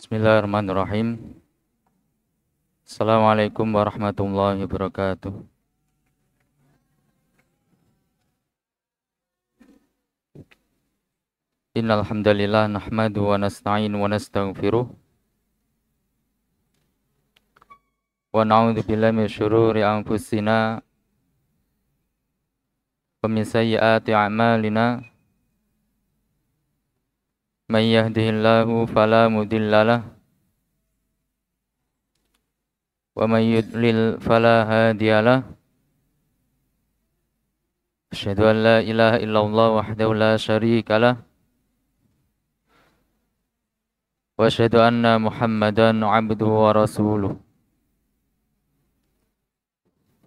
Bismillahirrahmanirrahim. Assalamualaikum warahmatullahi wabarakatuh. Innal hamdalillah nahmadu wa nasta'inu wa nastaghfiruh wa na'udzu billahi min syururi anfusina wa min sayyiati a'malina. May yahdihillahu fala mudhillalah wa may yudlil fala hadiyalah. Asyhadu an la ilaha illallah wahdahu la syarikalah wa asyhadu anna Muhammadan 'abduhu wa rasuluh.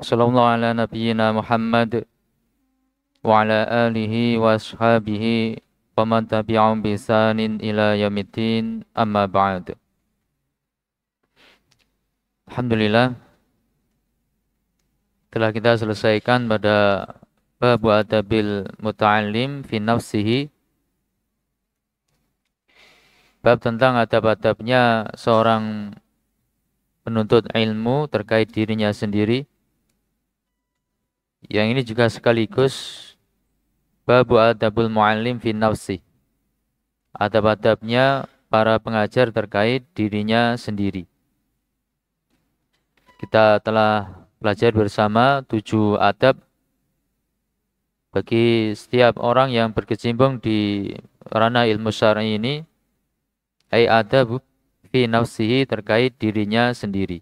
Sallallahu ala nabiyyina Muhammad wa ala alihi wa ashabihi wa man tabi'ahum bi ihsanin ila yaumiddin, amma ba'd. Alhamdulillah, telah kita selesaikan pada bab adabil muta'allim fi nafsihi, bab tentang adab-adabnya seorang penuntut ilmu terkait dirinya sendiri. Yang ini juga sekaligus bab adabul mu'allim fi nafsi, adab-adabnya para pengajar terkait dirinya sendiri. Kita telah belajar bersama 7 adab bagi setiap orang yang berkecimpung di ranah ilmu syar'i ini, ai adab fi nafsihi, terkait dirinya sendiri.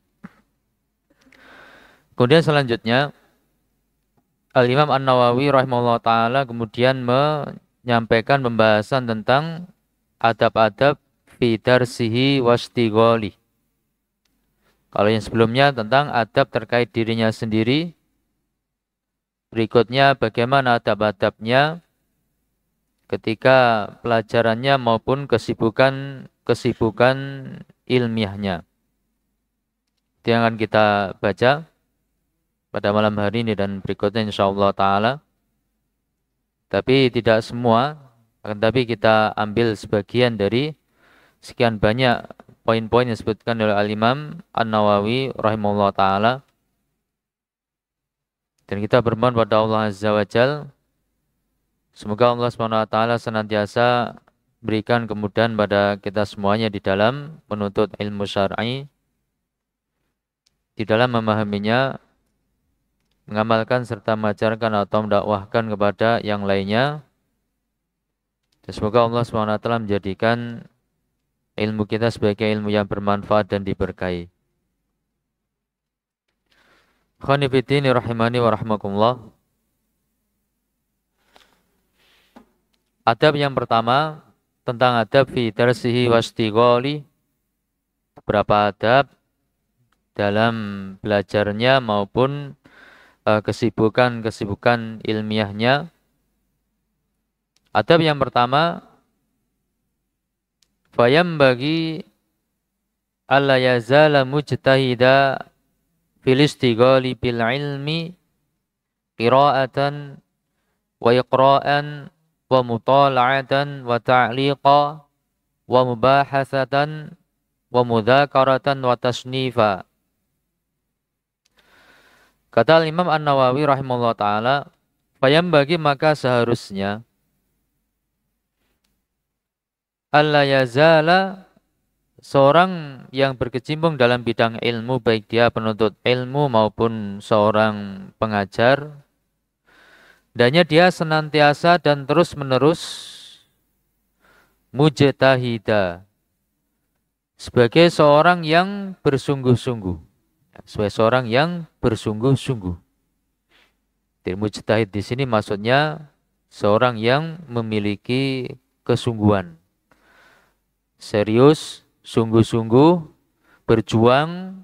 Kemudian selanjutnya Al-Imam An-Nawawi rahimahullah ta'ala kemudian menyampaikan pembahasan tentang adab-adab fi darsihi wastigoli. Kalau yang sebelumnya tentang adab terkait dirinya sendiri, berikutnya bagaimana adab-adabnya ketika pelajarannya maupun kesibukan ilmiahnya. Itu yang akan kita baca pada malam hari ini dan berikutnya insyaallah ta'ala. Tapi tidak semua, akan tapi kita ambil sebagian dari sekian banyak poin-poin yang disebutkan oleh Al-Imam An-Nawawi rahimahullah ta'ala. Dan kita bermohon pada Allah Azza wa Jal, semoga Allah SWT senantiasa berikan kemudahan pada kita semuanya di dalam menuntut ilmu syar'i, di dalam memahaminya, mengamalkan serta mengajarkan atau mendakwahkan kepada yang lainnya. Dan semoga Allah SWT menjadikan ilmu kita sebagai ilmu yang bermanfaat dan diberkahi. Khani fiddini rahimani wa rahmakumullah. Adab yang pertama tentang adab fi darsihi wastighali. Beberapa adab dalam belajarnya maupun kesibukan ilmiahnya. Adab yang pertama, fayam bagi alla yazala mujtahida fil istighali bil ilmi qira'atan wa iqra'an wa mutala'atan wa ta'liqa wa mubahasatan wa mudzakaratan wa tasnifa. Kata Imam An-Nawawi rahimahullah ta'ala, fayam bagi maka seharusnya alla yazala, seorang yang berkecimpung dalam bidang ilmu, baik dia penuntut ilmu maupun seorang pengajar, hendaknya dia senantiasa dan terus menerus mujtahida, sebagai seorang yang bersungguh-sungguh. Sebagai seorang yang bersungguh-sungguh. Jadi mujtahid di sini maksudnya seorang yang memiliki kesungguhan, serius, sungguh-sungguh, berjuang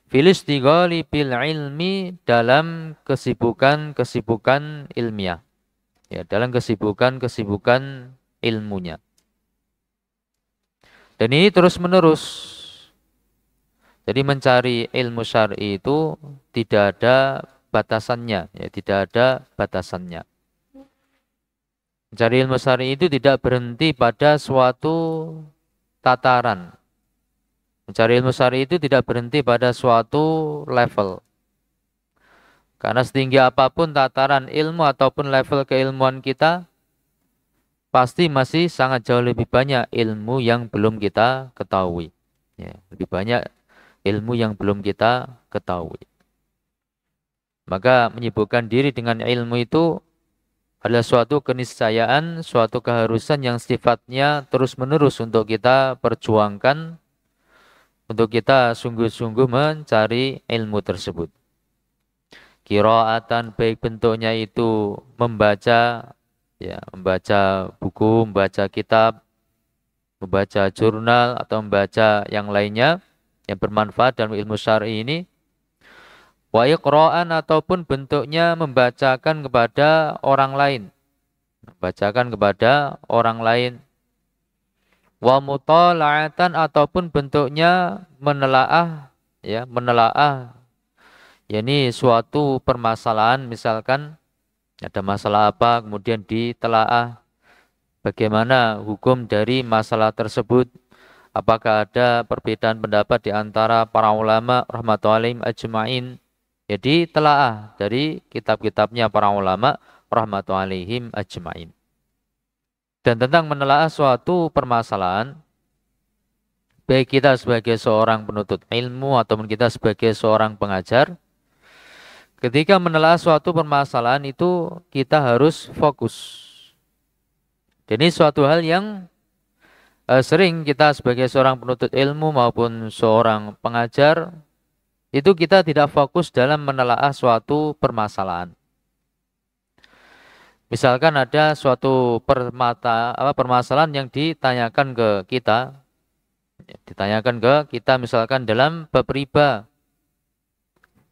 fil istighali bil ilmi, dalam kesibukan ilmiah. Ya, dalam kesibukan ilmunya. Dan ini terus menerus. Jadi mencari ilmu syar'i itu tidak ada batasannya, ya, tidak ada batasannya. Mencari ilmu syar'i itu tidak berhenti pada suatu tataran, Mencari ilmu syar'i itu tidak berhenti pada suatu level. Karena setinggi apapun tataran ilmu ataupun level keilmuan kita, pasti masih sangat jauh lebih banyak ilmu yang belum kita ketahui. Ya, lebih banyak ilmu yang belum kita ketahui. Maka menyibukkan diri dengan ilmu itu adalah suatu keniscayaan, suatu keharusan yang sifatnya terus-menerus untuk kita perjuangkan, untuk kita sungguh-sungguh mencari ilmu tersebut. Qiraatan baik bentuknya itu membaca, ya, membaca buku, membaca kitab, membaca jurnal atau membaca yang lainnya yang bermanfaat dalam ilmu syar'i ini. Wa iqra'an ataupun bentuknya membacakan kepada orang lain. Membacakan kepada orang lain. Wa mutala'atan ataupun bentuknya menelaah, ya, menelaah. Yani suatu permasalahan, misalkan ada masalah apa kemudian ditelaah bagaimana hukum dari masalah tersebut. Apakah ada perbedaan pendapat di antara para ulama rahmatullahi ajma'in. Jadi telaah dari kitab-kitabnya para ulama rahmatullahi ajma'in. Dan tentang menelaah suatu permasalahan, baik kita sebagai seorang penuntut ilmu ataupun kita sebagai seorang pengajar, ketika menelaah suatu permasalahan itu kita harus fokus. Dan ini suatu hal yang sering kita sebagai seorang penuntut ilmu maupun seorang pengajar, itu kita tidak fokus dalam menelaah suatu permasalahan. Misalkan ada suatu permasalahan yang ditanyakan ke kita, misalkan dalam bab riba.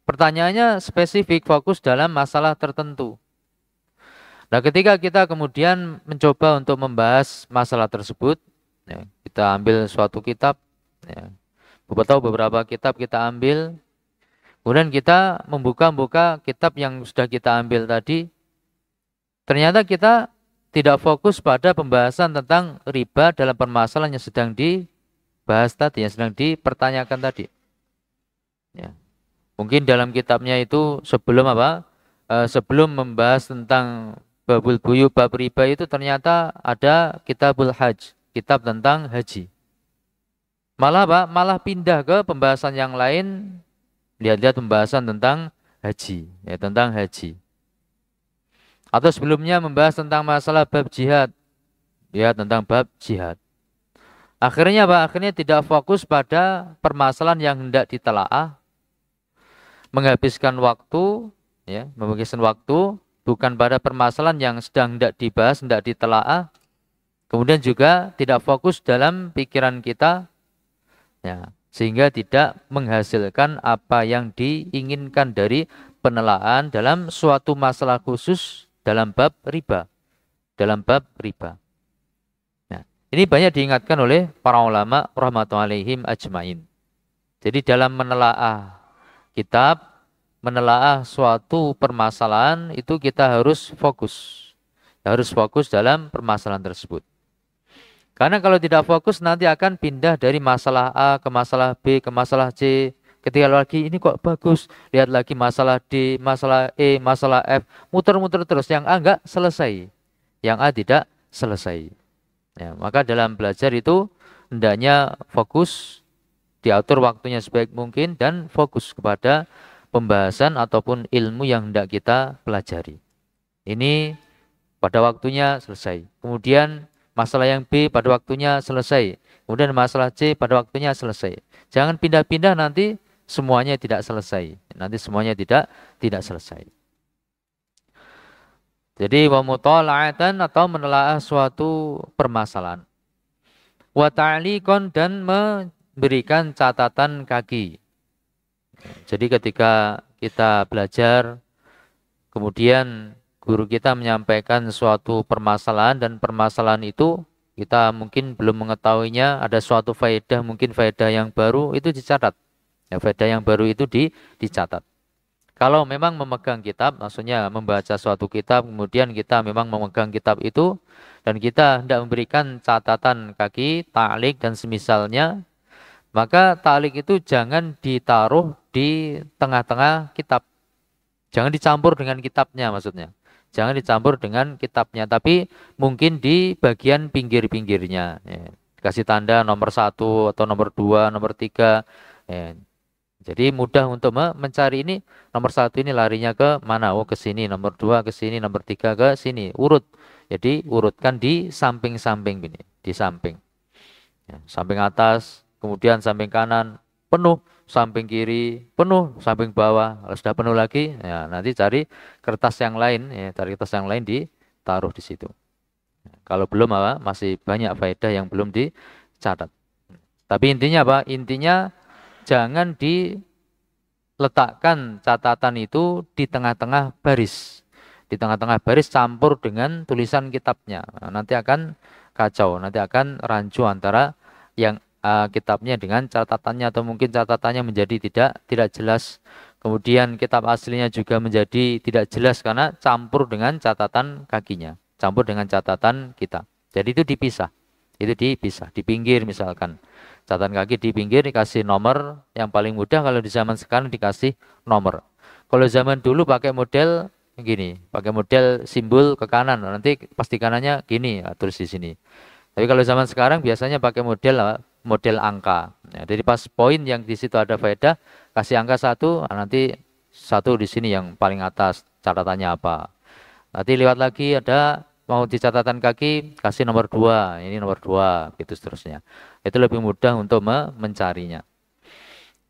Pertanyaannya spesifik, fokus dalam masalah tertentu. Nah, ketika kita kemudian mencoba untuk membahas masalah tersebut, ya, kita ambil suatu kitab, ya, beberapa kitab kita ambil, kemudian kita membuka kitab yang sudah kita ambil tadi. Ternyata kita tidak fokus pada pembahasan tentang riba dalam permasalahan yang sedang dibahas tadi, yang sedang dipertanyakan tadi. Ya. Mungkin dalam kitabnya itu sebelum sebelum membahas tentang babul buyu, bab riba itu ternyata ada kitabul hajj, kitab tentang haji. Malah pindah ke pembahasan yang lain, lihat-lihat pembahasan tentang haji, ya, tentang haji. Atau sebelumnya membahas tentang masalah bab jihad. Ya, tentang bab jihad. Akhirnya Akhirnya tidak fokus pada permasalahan yang hendak ditelaah. Menghabiskan waktu, ya, bukan pada permasalahan yang sedang hendak dibahas, hendak ditelaah. Kemudian juga tidak fokus dalam pikiran kita, ya, sehingga tidak menghasilkan apa yang diinginkan dari penelaahan dalam suatu masalah khusus dalam bab riba. Nah, ini banyak diingatkan oleh para ulama rahmatullahi ajma'in. Jadi dalam menelaah kitab, menelaah suatu permasalahan itu kita harus fokus. Harus fokus dalam permasalahan tersebut. Karena kalau tidak fokus nanti akan pindah dari masalah A ke masalah B ke masalah C. Ketika lagi ini kok bagus, lihat lagi masalah D, masalah E, masalah F, muter-muter terus. Yang A enggak selesai, yang A tidak selesai. Ya, maka dalam belajar itu hendaknya fokus, diatur waktunya sebaik mungkin dan fokus kepada pembahasan ataupun ilmu yang hendak kita pelajari. Ini pada waktunya selesai. Kemudian masalah yang B pada waktunya selesai. Kemudian masalah C pada waktunya selesai. Jangan pindah-pindah nanti semuanya tidak selesai. Nanti semuanya tidak selesai. Jadi wa mutala'atan atau menelaah suatu permasalahan. Wa ta'liqan dan memberikan catatan kaki. Jadi ketika kita belajar, kemudian guru kita menyampaikan suatu permasalahan dan permasalahan itu kita mungkin belum mengetahuinya, ada suatu faedah, mungkin faedah yang baru itu dicatat. Ya, faedah yang baru itu dicatat. Kalau memang memegang kitab, maksudnya membaca suatu kitab, kemudian kita memang memegang kitab itu, dan kita hendak memberikan catatan kaki, ta'liq dan semisalnya, Maka ta'liq itu jangan ditaruh di tengah-tengah kitab. Jangan dicampur dengan kitabnya maksudnya. Jangan dicampur dengan kitabnya, tapi mungkin di bagian pinggir-pinggirnya. Ya. Kasih tanda nomor 1 atau nomor 2, nomor 3. Ya. Jadi mudah untuk mencari ini. Nomor 1 ini larinya ke mana? Oh, ke sini. Nomor 2 ke sini. Nomor 3 ke sini. Urut. Jadi urutkan di samping-samping ini. Di samping. Ya, samping atas, kemudian samping kanan penuh, samping kiri penuh, samping bawah. Kalau sudah penuh lagi, ya nanti cari kertas yang lain, ya, cari kertas yang lain ditaruh di situ. Kalau belum apa, masih banyak faedah yang belum dicatat. Tapi intinya apa? Intinya jangan diletakkan catatan itu di tengah-tengah baris. Di tengah-tengah baris campur dengan tulisan kitabnya. Nah, nanti akan kacau, nanti akan rancu antara yang kitabnya dengan catatannya, atau mungkin catatannya menjadi tidak jelas. Kemudian kitab aslinya juga menjadi tidak jelas karena campur dengan catatan kakinya, campur dengan catatan kita. Jadi itu dipisah. Itu dipisah di pinggir misalkan. Catatan kaki di pinggir dikasih nomor, yang paling mudah kalau di zaman sekarang dikasih nomor. Kalau zaman dulu pakai model gini, pakai model simbol ke kanan, nanti pasti kanannya gini, ya, tulis di sini. Tapi kalau zaman sekarang biasanya pakai model angka. Ya, jadi pas poin yang di situ ada faedah, kasih angka 1, nanti 1 di sini yang paling atas, catatannya apa. Nanti lewat lagi ada mau di catatan kaki, kasih nomor 2, ini nomor 2, gitu seterusnya. Itu lebih mudah untuk mencarinya.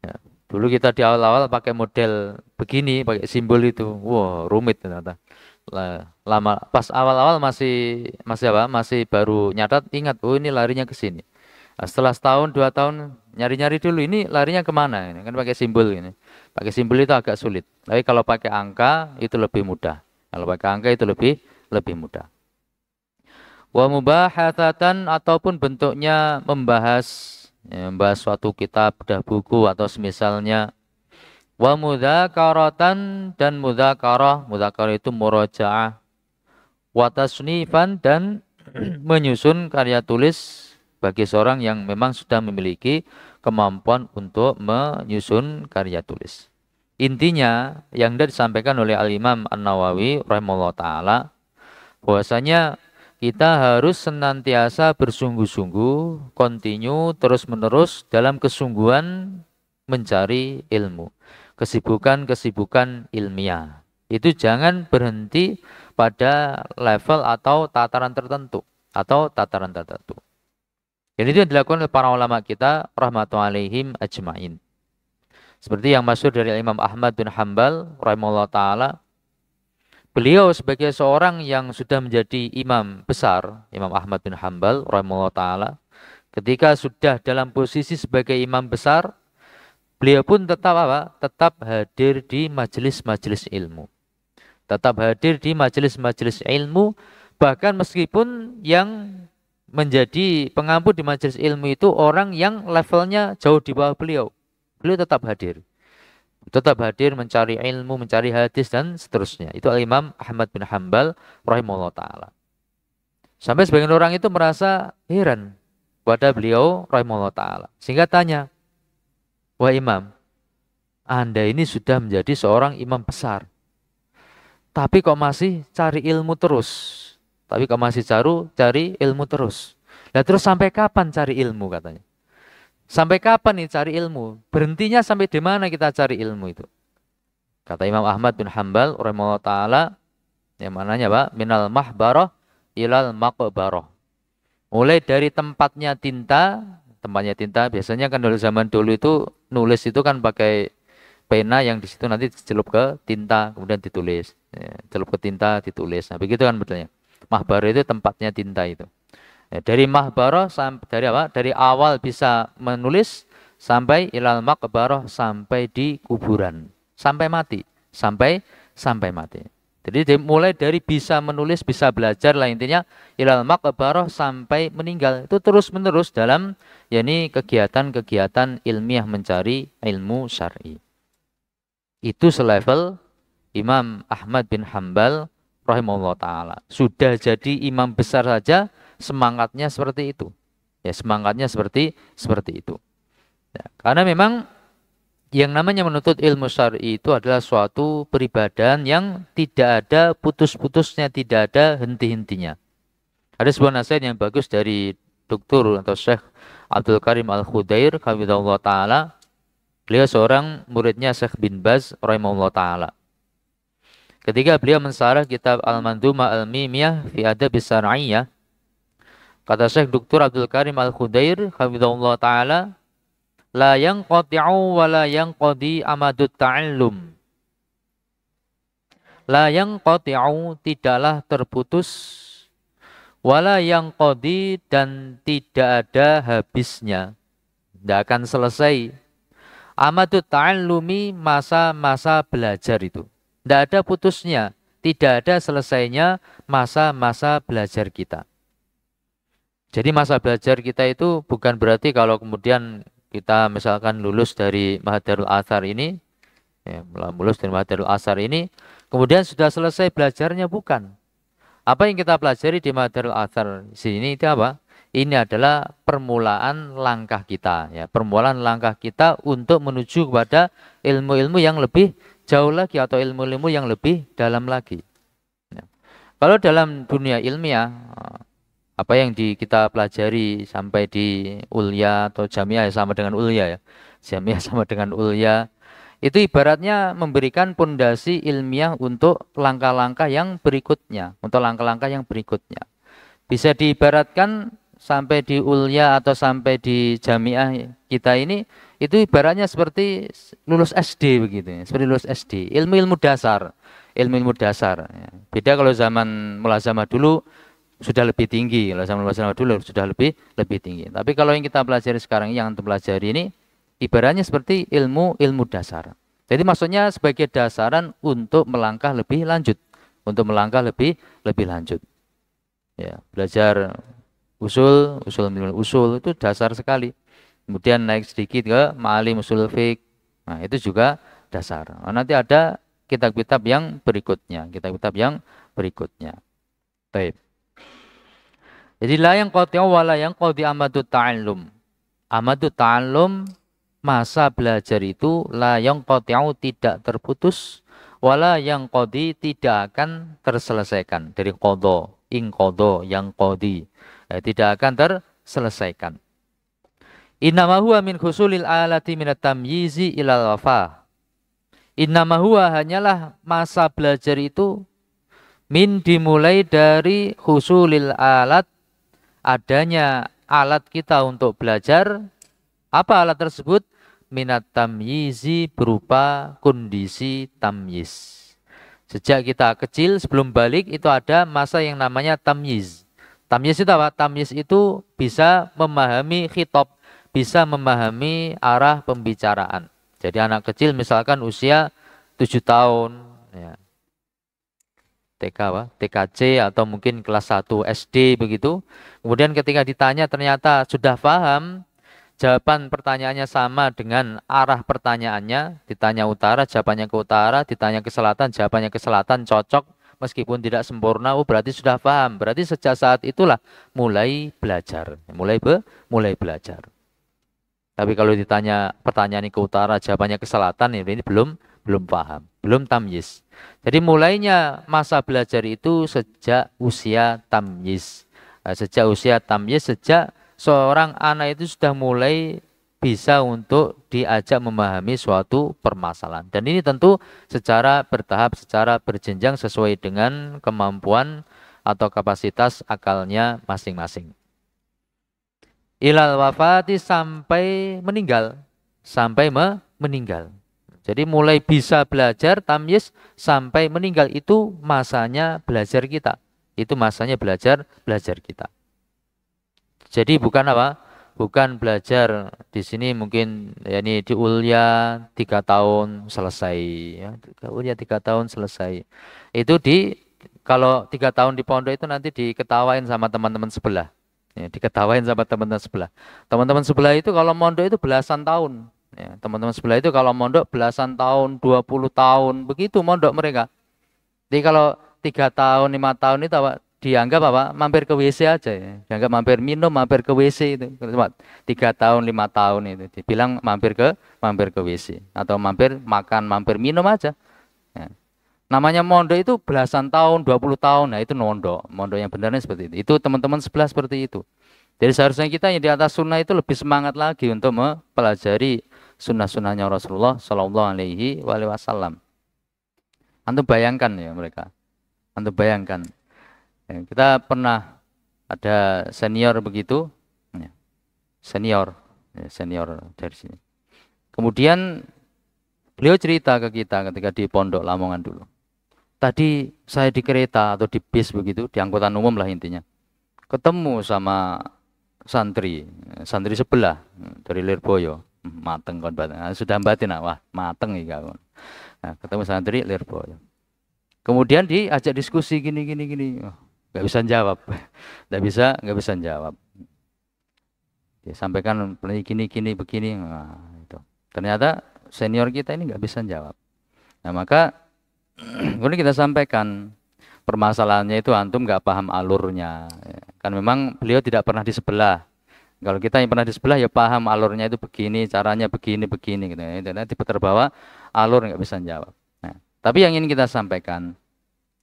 Ya. Dulu kita di awal-awal pakai model begini, pakai simbol itu. Wow, rumit ternyata. Lama pas awal-awal masih apa? Masih baru nyatat, ingat, oh ini larinya ke sini. Nah, setelah setahun, 2 tahun nyari-nyari dulu ini larinya kemana? Ini kan pakai simbol ini. Pakai simbol itu agak sulit. Tapi kalau pakai angka itu lebih mudah. Kalau pakai angka itu lebih mudah. Wa mubahatsatan, ataupun bentuknya membahas, ya, membahas suatu kitab, dah buku atau semisalnya. Wa mudzakaratan, dan mudzakarah, mudzakarah itu murajaah. Wa tasnifan, dan menyusun karya tulis bagi seorang yang memang sudah memiliki kemampuan untuk menyusun karya tulis. Intinya yang sudah disampaikan oleh Al-Imam An-Nawawi rahimahullah taala, bahwasanya kita harus senantiasa bersungguh-sungguh, continue, terus-menerus dalam kesungguhan mencari ilmu. Kesibukan-kesibukan ilmiah. Itu jangan berhenti pada level atau tataran tertentu. Dan itu yang dilakukan oleh para ulama kita, rahmatullahi alaihim ajma'in. Seperti yang masyhur dari Imam Ahmad bin Hanbal, rahimahullah ta'ala. Beliau sebagai seorang yang sudah menjadi imam besar, Imam Ahmad bin Hanbal rahimahullah taala, ketika sudah dalam posisi sebagai imam besar, beliau pun tetap apa? Tetap hadir di majelis-majelis ilmu. Tetap hadir di majelis-majelis ilmu, bahkan meskipun yang menjadi pengampu di majelis ilmu itu orang yang levelnya jauh di bawah beliau. Beliau tetap hadir. Tetap hadir mencari ilmu, mencari hadis dan seterusnya. Itu Imam Ahmad bin Hanbal rahimahullah taala. Sampai sebagian orang itu merasa heran pada beliau rahimahullah taala. Sehingga tanya, "Wah Imam, Anda ini sudah menjadi seorang imam besar. Tapi kok masih cari ilmu terus? Tapi kok masih cari ilmu terus? Nah terus sampai kapan cari ilmu?" katanya. Sampai kapan nih cari ilmu? Berhentinya sampai di mana kita cari ilmu itu? Kata Imam Ahmad bin Hanbal rahimahullah taala, yang mananya Pak, minal mahbarah ilal maqbarah. Mulai dari tempatnya tinta biasanya kan dari zaman dulu itu nulis itu kan pakai pena yang di situ nanti dicelup ke tinta kemudian ditulis. Ya, celup ke tinta ditulis. Nah, begitu kan betulnya. Mahbarah itu tempatnya tinta itu. Ya, dari mahbarah dari awal bisa menulis sampai ilal maqbarah, sampai di kuburan, sampai mati, sampai mati. Jadi mulai dari bisa menulis, bisa belajar lah intinya ilal maqbarah sampai meninggal. Itu terus-menerus dalam yakni kegiatan-kegiatan ilmiah mencari ilmu syar'i. Itu selevel Imam Ahmad bin Hanbal rahimahullah taala. Sudah jadi imam besar saja semangatnya seperti itu. Ya, semangatnya seperti itu. Ya, karena memang yang namanya menuntut ilmu syar'i itu adalah suatu peribadahan yang tidak ada putus-putusnya, tidak ada henti-hentinya. Ada sebuah nasihat yang bagus dari Dr. atau Syekh Abdul Karim Al-Khudair, hafizahullah ta'ala. Beliau seorang muridnya Syekh bin Baz, rahimahullah ta'ala. Ketika beliau mensarah kitab Al-Mandhumah Al-Mimiyah fi Adab Syar'iyyah, kata Syekh Dr. Abdul Karim Al-Khudair, hafizahullah ta'ala, la yanqati'u wa la yanqadi amadut ta'allum. La yanqati'u, tidaklah terputus, wala yanqadi, dan tidak ada habisnya. Tidak akan selesai. Amadut ta'allumi, masa-masa belajar itu. Tidak ada putusnya. Tidak ada selesainya masa-masa belajar kita. Jadi masa belajar kita itu bukan berarti kalau kemudian kita misalkan lulus dari Mahadarul Athar ini, ya, lulus dari Mahadarul Athar ini, kemudian sudah selesai belajarnya, bukan. Apa yang kita pelajari di Mahadarul Athar sini itu apa? Ini adalah permulaan langkah kita, ya, permulaan langkah kita untuk menuju kepada ilmu-ilmu yang lebih jauh lagi atau ilmu-ilmu yang lebih dalam lagi. Ya. Kalau dalam dunia ilmiah, apa yang kita pelajari sampai di ulya atau jamiah sama dengan ulya, ya, jamiah sama dengan ulya, itu ibaratnya memberikan pondasi ilmiah untuk langkah-langkah yang berikutnya, untuk langkah-langkah yang berikutnya. Bisa diibaratkan sampai di ulya atau sampai di jamiah kita ini, itu ibaratnya seperti lulus SD begitu, ya. Seperti lulus SD, ilmu-ilmu dasar, ilmu-ilmu dasar. Ya. Beda kalau zaman mulazamah dulu sudah lebih tinggi, kalau zaman mulazamah dulu sudah lebih tinggi. Tapi kalau yang kita pelajari sekarang, yang kita pelajari ini, ibaratnya seperti ilmu dasar. Jadi maksudnya sebagai dasaran untuk melangkah lebih lanjut, untuk melangkah lebih lanjut. Ya, belajar usul itu dasar sekali. Kemudian naik sedikit ke ma'alim usul fiqh. Nah, itu juga dasar. Nah, nanti ada kitab-kitab yang berikutnya, Baik. Jadi la yang qati'u wa la yang qadi amadut ta'allum. Amadut ta'allum, masa belajar itu la yang qati'u, tidak terputus, wala yang qadi, tidak akan terselesaikan. Dari qadha, ing qadha, yang qadi. Tidak akan terselesaikan. Innama huwa min khusulil alati minat tamyizi ilal wafah. Innama huwa, hanyalah masa belajar itu, min, dimulai dari khusulil alat, adanya alat kita untuk belajar. Apa alat tersebut? Minat tamyizi, berupa kondisi tamyiz. Sejak kita kecil sebelum balik itu ada masa yang namanya tamyiz. Tamyiz itu apa? Tamyiz itu bisa memahami khitab, bisa memahami arah pembicaraan. Jadi anak kecil misalkan usia 7 tahun, ya, TK apa? TKC atau mungkin kelas 1 SD begitu. Kemudian ketika ditanya ternyata sudah paham, jawaban pertanyaannya sama dengan arah pertanyaannya. Ditanya utara, jawabannya ke utara. Ditanya ke selatan, jawabannya ke selatan. Cocok meskipun tidak sempurna. Oh, berarti sudah paham. Berarti sejak saat itulah mulai belajar. Mulai belajar. Tapi kalau ditanya pertanyaan ke utara, jawabannya ke selatan, ini belum paham. Belum tamyiz. Jadi mulainya masa belajar itu sejak usia tamyiz. Sejak usia tamyiz, sejak seorang anak itu sudah mulai bisa untuk diajak memahami suatu permasalahan. Dan ini tentu secara bertahap, secara berjenjang sesuai dengan kemampuan atau kapasitas akalnya masing-masing. Ilal wafati, sampai meninggal. Meninggal. Jadi mulai bisa belajar tamyiz sampai meninggal, itu masanya belajar kita. Itu masanya belajar kita. Jadi bukan apa? Bukan belajar di sini mungkin ya ini di ulya 3 tahun selesai, ya. Ulya 3 tahun selesai. Itu kalau 3 tahun di pondok itu nanti diketawain sama teman-teman sebelah. Ya, diketawain sama teman-teman sebelah. Teman-teman sebelah itu kalau mondok itu belasan tahun. Ya, teman-teman sebelah itu kalau mondok belasan tahun, 20 tahun, begitu mondok mereka. Jadi kalau 3 tahun, 5 tahun itu apa? dianggap apa? Mampir ke WC aja ya. Dianggap mampir minum, mampir ke WC itu. Cuma 3 tahun, 5 tahun itu. Dibilang mampir ke WC atau mampir makan, mampir minum aja. Ya. Namanya mondok itu belasan tahun, 20 tahun. Nah, itu mondok. Mondok yang benarnya seperti itu. Itu teman-teman sebelah seperti itu. Jadi seharusnya kita yang di atas sunnah itu lebih semangat lagi untuk mempelajari sunnah-sunnahnya Rasulullah Shallallahu Alaihi Wasallam. Antum bayangkan ya mereka. Antum bayangkan. Ya, kita pernah ada senior begitu, ya, senior dari sini. Kemudian beliau cerita ke kita ketika di Pondok Lamongan dulu. Tadi saya di kereta atau di bis begitu, di angkutan umum lah intinya. Ketemu sama santri sebelah dari Lirboyo. Mateng kon batin. Nah, sudah batin, wah mateng iki kon. Nah, ketemu santri Lirboyo. Kemudian diajak diskusi gini. Oh, nggak bisa jawab, nggak bisa jawab. Dia sampaikan gini begini. Nah, itu. Ternyata senior kita ini nggak bisa jawab. Nah, maka kemudian kita sampaikan permasalahannya itu antum nggak paham alurnya. Kan memang beliau tidak pernah di sebelah. Kalau kita yang pernah di sebelah ya paham alurnya itu begini, caranya begini gitu. Nanti terbawa alur nggak bisa jawab. Nah, tapi yang ingin kita sampaikan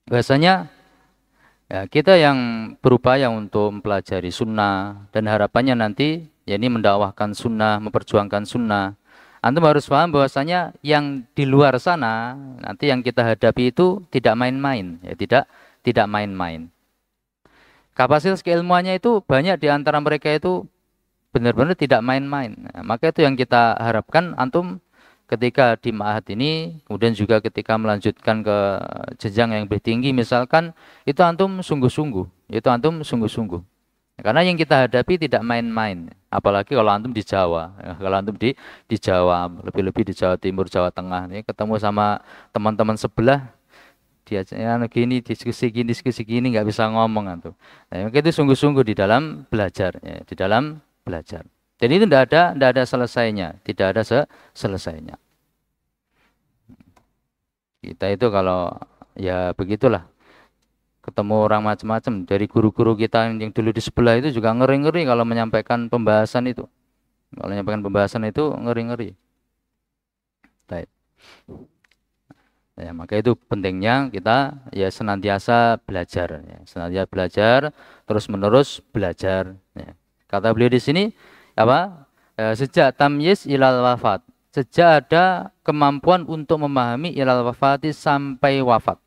bahasanya ya, kita yang berupaya untuk mempelajari sunnah dan harapannya nanti ya ini mendakwahkan sunnah, memperjuangkan sunnah. Antum harus paham bahwasanya yang di luar sana nanti yang kita hadapi itu tidak main-main, ya tidak main-main. Kapasitas keilmuannya itu banyak di antara mereka itu benar-benar tidak main-main. Nah, maka itu yang kita harapkan antum ketika di ma'had ini, kemudian juga ketika melanjutkan ke jenjang yang lebih tinggi, misalkan itu antum sungguh-sungguh, karena yang kita hadapi tidak main-main, apalagi kalau antum di Jawa, kalau antum di Jawa, lebih-lebih di Jawa Timur, Jawa Tengah, ini ketemu sama teman-teman sebelah, diajaknya diskusi gini, nggak bisa ngomong antum. Nah, itu sungguh-sungguh di dalam belajar, ya, di dalam belajar. Jadi itu tidak ada selesainya, tidak ada selesainya. Kita itu kalau ya begitulah, ketemu orang macam-macam dari guru-guru kita yang dulu di sebelah itu juga ngeri-ngeri kalau menyampaikan pembahasan itu. Kalau menyampaikan pembahasan itu ngeri-ngeri. Baik. Ya, maka itu pentingnya kita ya senantiasa belajar, ya. Senantiasa belajar, terus-menerus belajar. Ya. Kata beliau di sini apa? Sejak tamyiz ilal wafat, sejak ada kemampuan untuk memahami ilal wafati sampai wafat.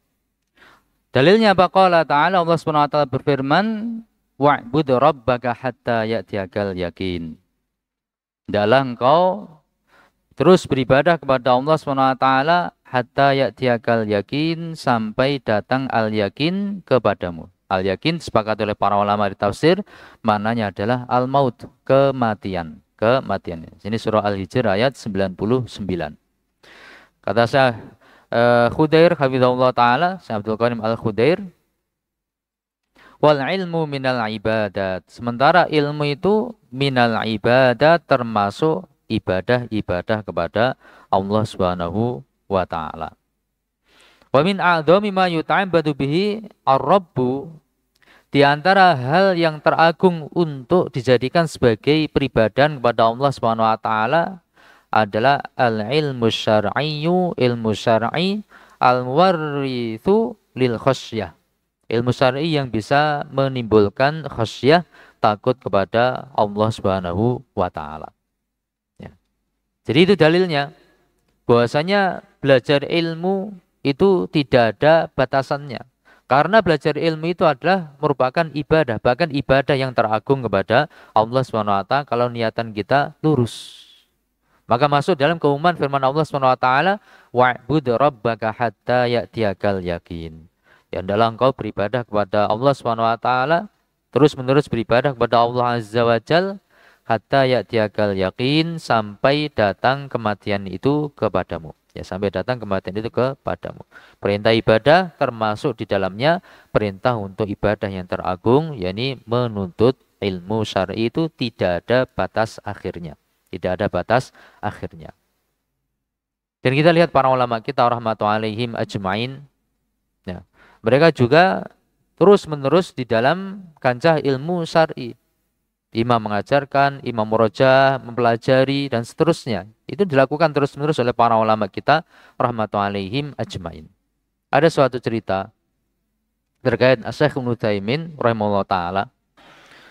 Dalilnya apa? Qala ta'ala, Allah Subhanahu wa taala berfirman, wa'bud rabbaka hatta ya'tiyakal yakin. Hendaklah engkau terus beribadah kepada Allah Subhanahu wa taala hatta ya'tiyakal yakin, sampai datang al yakin kepadamu. Al yakin sepakat oleh para ulama di tafsir maknanya adalah al maut, kematian. Ini surah Al-Hijr ayat 99. Kata saya Khudair hafizahullah taala, Syekh Abdul Qanim Al-Khudair, wal ilmu minal ibadat. Sementara ilmu itu minal ibadat, termasuk ibadah-ibadah kepada Allah Subhanahu wa taala. Wa min a'dhami ma yuta'abbadu bihi ar-rabbu, di antara hal yang teragung untuk dijadikan sebagai peribadahan kepada Allah Subhanahu wa taala adalah al-ilmu syar'iyyu, ilmu syar'i al-muwarrithu lil khasyah. Ilmu syar'i yang bisa menimbulkan khasyah, takut kepada Allah Subhanahu wa taala. Ya. Jadi itu dalilnya bahwasanya belajar ilmu itu tidak ada batasannya. Karena belajar ilmu itu adalah merupakan ibadah, bahkan ibadah yang teragung kepada Allah Subhanahu wa taala kalau niatan kita lurus. Maka masuk dalam keumuman firman Allah Subhanahu wa taala, wa'bud rabbaka hatta ya'tiyakal yakin. Ya adalah engkau beribadah kepada Allah Subhanahu wa taala, terus-menerus beribadah kepada Allah Azza wa Jalla hatta ya'tiyakal yakin, sampai datang kematian itu kepadamu. Ya, sampai datang kematian itu kepadamu. Perintah ibadah termasuk di dalamnya perintah untuk ibadah yang teragung, yakni menuntut ilmu syar'i itu tidak ada batas akhirnya. Tidak ada batas akhirnya. Dan kita lihat para ulama kita rahmatullahi alaihim ajmain. Ya, mereka juga terus-menerus di dalam kancah ilmu syar'i. Imam mengajarkan, imam murojaah, mempelajari, dan seterusnya. Itu dilakukan terus-menerus oleh para ulama kita, rahmatullahi alaihim ajmain. Ada suatu cerita terkait Syekh Ibnu Utsaimin, rahimahullah ta'ala.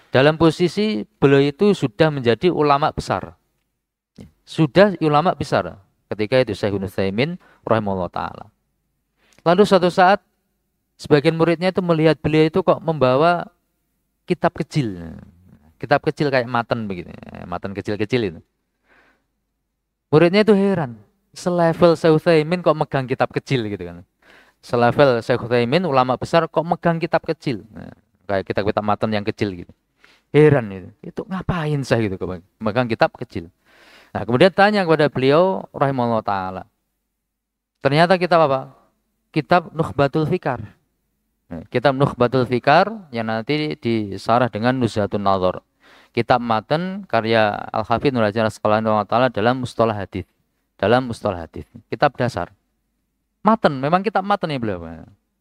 Dalam posisi beliau itu sudah menjadi ulama besar. Sudah ulama besar. Ketika itu Syekh Ibnu Utsaimin, rahimahullah ta'ala. Lalu suatu saat, sebagian muridnya itu melihat beliau itu kok membawa kitab kecil. Kitab kecil kayak matan begitu, matan kecil-kecil itu. Muridnya itu heran, selevel Syekh Utsaimin kok megang kitab kecil gitu kan. Selevel Syekh Utsaimin ulama besar kok megang kitab kecil. Nah, kayak kitab-kitab matan yang kecil gitu. Heran itu. Itu ngapain saya gitu kok megang kitab kecil. Nah, kemudian tanya kepada beliau rahimahullah taala. Ternyata kitab apa? Kitab Nukhbatul Fikar. Nah, kitab Nukhbatul Fikar yang nanti disarah dengan Nuzhatun Nazar. Kitab matan karya Al-Hafidz Nur Hajar Asqalani taala dalam mustalah hadis. Dalam mustalah hadis. Kitab dasar. Matan, memang kitab matan ya beliau.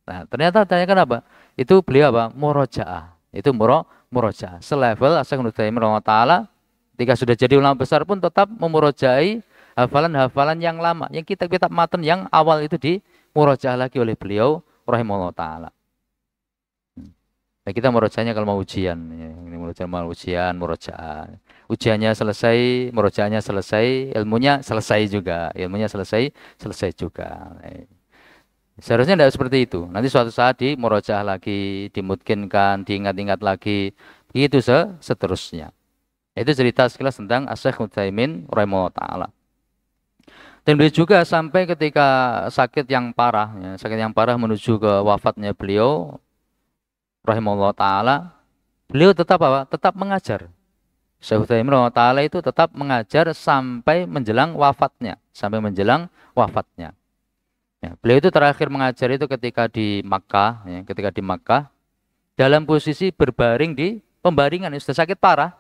Nah, ternyata tanyakan apa? Itu beliau apa? Murojaah. Itu murojaah. Selevel Syekh Ibnu Utsaimin taala ketika sudah jadi ulama besar pun tetap memurojai hafalan-hafalan yang lama. Yang kitab-kitab matan yang awal itu dimurojaah lagi oleh beliau rahimahullah taala. Nah, kita murojaahnya kalau mau ujian, ya. Ini mau ujian, murojaah. Ujiannya selesai, murojaahnya selesai, ilmunya selesai juga, selesai juga. Nah, seharusnya tidak seperti itu. Nanti suatu saat di murojaah lagi, dimungkinkan, diingat-ingat lagi, begitu seterusnya. Itu cerita sekilas tentang Syekh Utsaimin rahimahullah taala. Dan beliau juga sampai ketika sakit yang parah, ya, sakit yang parah menuju ke wafatnya beliau rahimahullah taala, beliau tetap apa? Tetap mengajar. Syekh Utsaimin rahimahullah taala itu tetap mengajar sampai menjelang wafatnya, Ya, beliau itu terakhir mengajar itu ketika di Makkah, ya, dalam posisi berbaring di pembaringan, sudah sakit parah,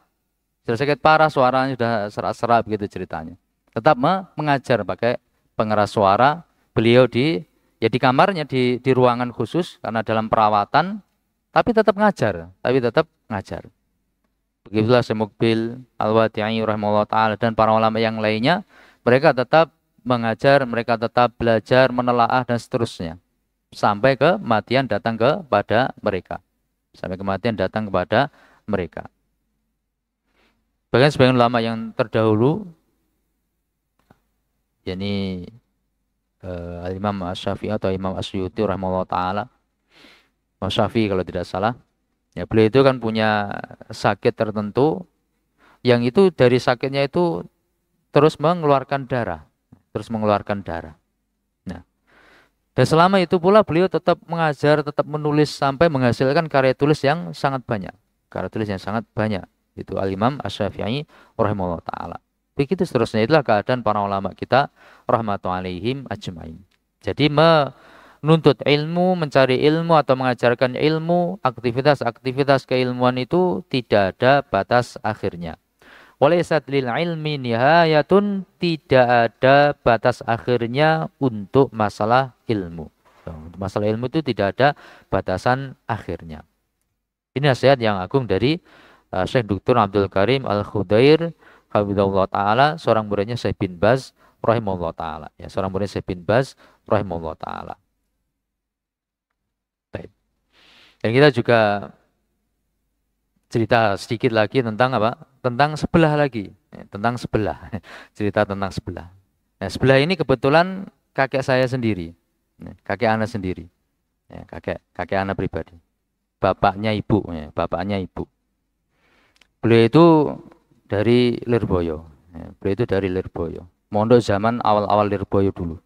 suaranya sudah serak-serak begitu ceritanya. Tetap mengajar pakai pengeras suara. Beliau di kamarnya di ruangan khusus karena dalam perawatan. Tapi tetap ngajar. Begitulah Syekh Muqbil Al-Wadi'i rahimahullah ta'ala dan para ulama yang lainnya. Mereka tetap mengajar, mereka tetap belajar, menelaah dan seterusnya. Sampai kematian datang kepada mereka. Bahkan sebagian ulama yang terdahulu, yakni Imam Asy-Syafi'i atau Imam Asyuti rahimahullah ta'ala, Imam Syafi'i kalau tidak salah, ya beliau itu kan punya sakit tertentu yang itu dari sakitnya itu terus mengeluarkan darah. Nah, dan selama itu pula beliau tetap mengajar, tetap menulis sampai menghasilkan karya tulis yang sangat banyak. Itu Al-Imam Asy-Syafi'i rahimahullah taala. Begitu seterusnya, itulah keadaan para ulama kita rahmatullahi alaihim ajmain. Jadi menuntut ilmu, mencari ilmu atau mengajarkan ilmu, aktivitas keilmuan itu tidak ada batas akhirnya. Walaysat lil ilmi nihayatun, tidak ada batas akhirnya untuk masalah ilmu. Untuk masalah ilmu itu tidak ada batasan akhirnya. Ini nasihat yang agung dari Syekh Dr. Abdul Karim Al-Khudair hafizahullah taala, seorang muridnya Syekh bin Baz rahimahullah taala. Ya, seorang murid Syekh bin Baz rahimahullah taala. Dan kita juga cerita sedikit lagi tentang apa? Tentang sebelah lagi. Cerita tentang sebelah. Nah, sebelah ini kebetulan kakek saya sendiri. Kakek anak sendiri. Ya, kakek anak pribadi. Bapaknya ibu. Beliau itu dari Lirboyo. Mondok zaman awal-awal Lirboyo dulu.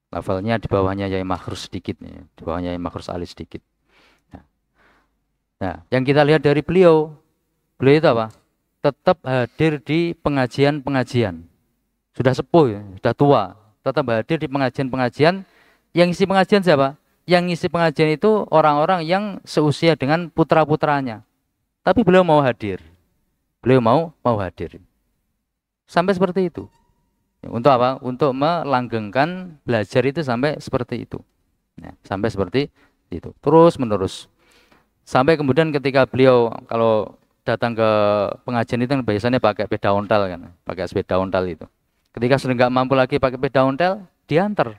Levelnya di bawahnya Yai Makhrus sedikit, ya. Di bawahnya Yai Makhrus Ali sedikit. Nah, yang kita lihat dari beliau itu apa? Tetap hadir di pengajian-pengajian. Sudah sepuh, ya, sudah tua, tetap hadir di pengajian-pengajian. Yang isi pengajian siapa? Yang isi pengajian itu orang-orang yang seusia dengan putra-putranya. Tapi beliau mau hadir. Sampai seperti itu. Untuk apa? Untuk melanggengkan belajar itu sampai seperti itu. Ya, sampai seperti itu. Terus menerus. Sampai kemudian ketika beliau kalau datang ke pengajian itu kan biasanya pakai sepeda ontel kan, pakai sepeda ontel itu. Ketika sudah nggak mampu lagi pakai sepeda ontel, diantar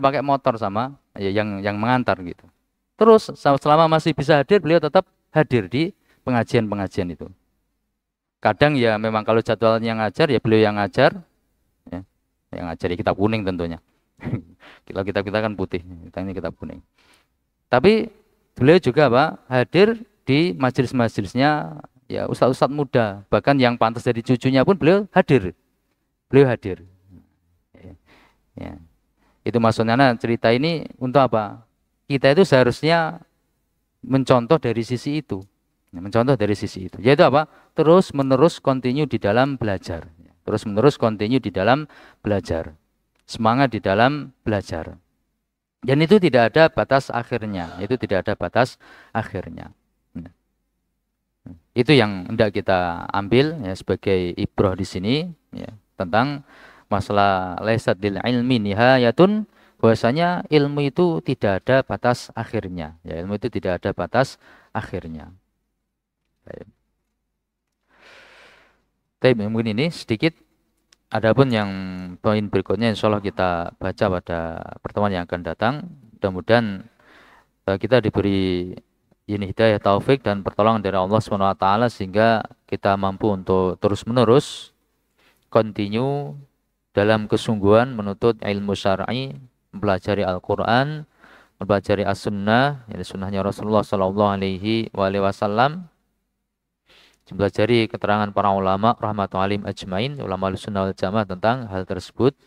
pakai motor sama ya, yang mengantar gitu. Terus selama masih bisa hadir, beliau tetap hadir di pengajian-pengajian itu. Kadang ya memang kalau jadwalnya ngajar ya beliau yang ngajar, ya, yang ngajar ya kitab kuning tentunya. Kalau kita kan putih, kita ini kitab kuning. Tapi beliau juga apa? Hadir di majelis-majelisnya ya ustadz-ustadz muda, bahkan yang pantas jadi cucunya pun beliau hadir. Beliau hadir. Ya. Itu maksudnya cerita ini untuk apa? Kita itu seharusnya mencontoh dari sisi itu. Mencontoh dari sisi itu. Yaitu apa? Terus menerus continue di dalam belajar. Terus menerus continue di dalam belajar. Semangat di dalam belajar. Dan itu tidak ada batas akhirnya. Itu tidak ada batas akhirnya. Itu yang hendak kita ambil ya, sebagai ibrah di sini ya, tentang masalah laisat lil ilmi nihayatun, bahwasanya ilmu itu tidak ada batas akhirnya. Ya, ilmu itu tidak ada batas akhirnya. Tapi mungkin ini sedikit. Adapun yang poin berikutnya insya Allah kita baca pada pertemuan yang akan datang. Mudah-mudahan kita diberi ini hidayah taufik dan pertolongan dari Allah SWT sehingga kita mampu untuk terus-menerus continue dalam kesungguhan menuntut ilmu syar'i, mempelajari Al-Qur'an, mempelajari As-Sunnah, yaitu sunnahnya Rasulullah SAW, mempelajari keterangan para ulama rahmatullahi alaihim ajmain, ulama Ahlussunnah wal Jamaah tentang hal tersebut,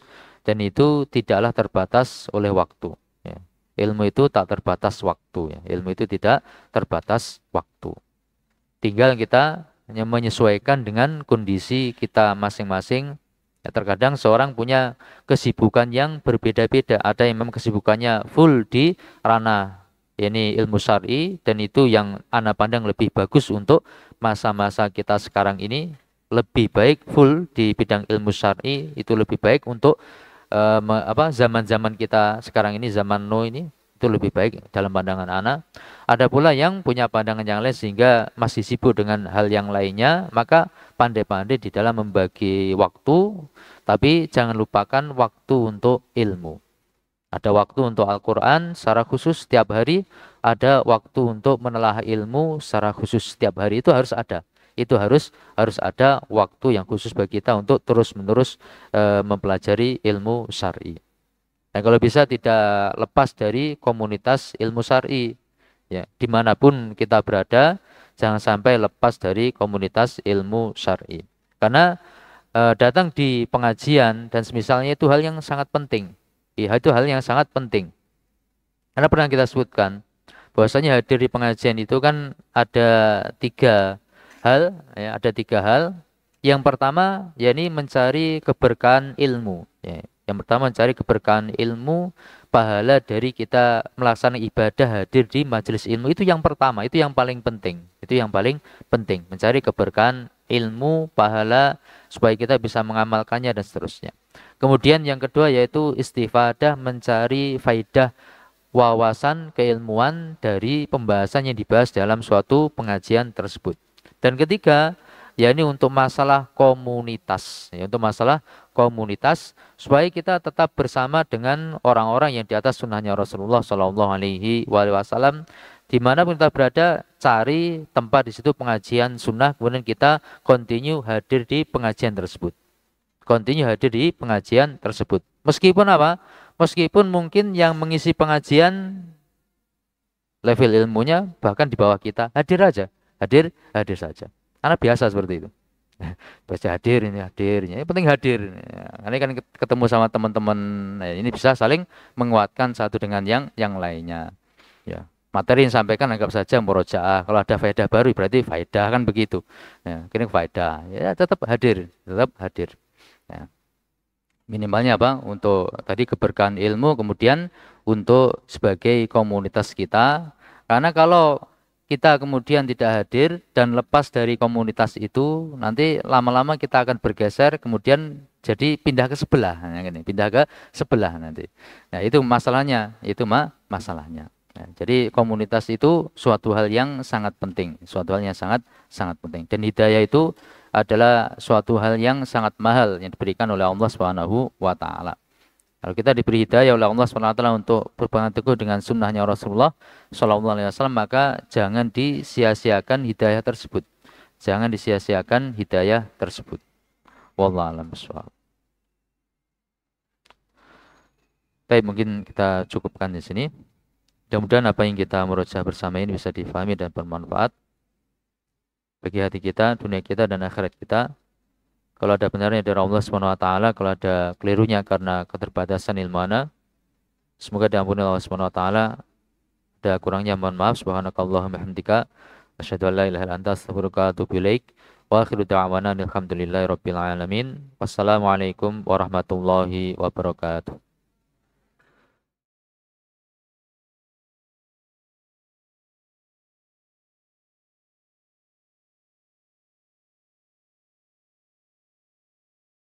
dan itu tidaklah terbatas oleh waktu ya. Ilmu itu tak terbatas waktu ya. Ilmu itu tidak terbatas waktu. Tinggal kita hanya menyesuaikan dengan kondisi kita masing-masing. Ya, terkadang seorang punya kesibukan yang berbeda-beda. Ada yang memang kesibukannya full di ranah ini ilmu syar'i, dan itu yang ana pandang lebih bagus untuk masa-masa kita sekarang ini. Lebih baik full di bidang ilmu syar'i, itu lebih baik untuk zaman-zaman kita sekarang ini, zaman no ini, itu lebih baik dalam pandangan ana. Ada pula yang punya pandangan yang lain sehingga masih sibuk dengan hal yang lainnya, maka pandai-pandai di dalam membagi waktu, tapi jangan lupakan waktu untuk ilmu. Ada waktu untuk Al-Quran secara khusus setiap hari, ada waktu untuk menelaah ilmu secara khusus setiap hari, itu harus ada. Itu harus ada waktu yang khusus bagi kita untuk terus-menerus mempelajari ilmu syar'i. Dan kalau bisa tidak lepas dari komunitas ilmu syar'i. Ya, dimanapun kita berada, jangan sampai lepas dari komunitas ilmu syar'i. Karena datang di pengajian dan semisalnya itu hal yang sangat penting. Ya, itu hal yang sangat penting. Karena pernah kita sebutkan bahwasanya hadir di pengajian itu kan ada tiga hal, ya, ada tiga hal. Yang pertama, yakni mencari keberkahan ilmu. Ya. Yang pertama mencari keberkahan ilmu, pahala dari kita melaksanakan ibadah hadir di majelis ilmu, itu yang pertama, itu yang paling penting. Itu yang paling penting, mencari keberkahan ilmu, pahala supaya kita bisa mengamalkannya dan seterusnya. Kemudian yang kedua yaitu istifadah, mencari faidah wawasan keilmuan dari pembahasan yang dibahas dalam suatu pengajian tersebut. Dan ketiga, yakni untuk masalah komunitas, ya, untuk masalah komunitas supaya kita tetap bersama dengan orang-orang yang di atas sunnahnya Rasulullah SAW. Dimanapun kita berada, cari tempat di situ pengajian sunnah, kemudian kita continue hadir di pengajian tersebut. Continue hadir di pengajian tersebut. Meskipun apa? Meskipun mungkin yang mengisi pengajian level ilmunya bahkan di bawah kita, hadir aja, hadir saja. Karena biasa seperti itu. Baca hadir ini hadirnya, yang penting hadir. Ini kan ketemu sama teman-teman, nah, ini bisa saling menguatkan satu dengan yang lainnya. Ya, materi yang sampaikan anggap saja murojaah. Kalau ada faedah baru berarti faedah, kan begitu. Ya, kini faedah, ya tetap hadir, tetap hadir. Ya. Minimalnya apa? Untuk tadi keberkahan ilmu, kemudian untuk sebagai komunitas kita. Karena kalau kita kemudian tidak hadir dan lepas dari komunitas itu, nanti lama-lama kita akan bergeser, kemudian jadi pindah ke sebelah, nah, gini, pindah ke sebelah nanti. Nah itu masalahnya, itu masalahnya. Nah, jadi komunitas itu suatu hal yang sangat penting, suatu hal yang sangat sangat penting. Dan hidayah itu adalah suatu hal yang sangat mahal yang diberikan oleh Allah Subhanahu wa taala. Kalau kita diberi hidayah oleh Allah Subhanahu wa taala untuk berpegang teguh dengan sunnahnya Rasulullah Shallallahu alaihi wasallam, maka jangan disia-siakan hidayah tersebut. Jangan disia-siakan hidayah tersebut. Wallahu a'lam bishawab. Baik, mungkin kita cukupkan di sini. Mudah-mudahan apa yang kita merojah bersama ini bisa difahami dan bermanfaat bagi hati kita, dunia kita, dan akhirat kita. Kalau ada benarnya dari Allah Subhanahu wa taala, kalau ada kelirunya karena keterbatasan ilmu ana, semoga diampuni Allah Subhanahu wa taala. Ada kurangnya mohon maaf. Subhanakallahumma hamdika asyhadu an la ilaha illa anta astaghfiruka wa atubu ilaik. Wa akhiru da'wana alhamdulillahi rabbil alamin. Wassalamualaikum warahmatullahi wabarakatuh.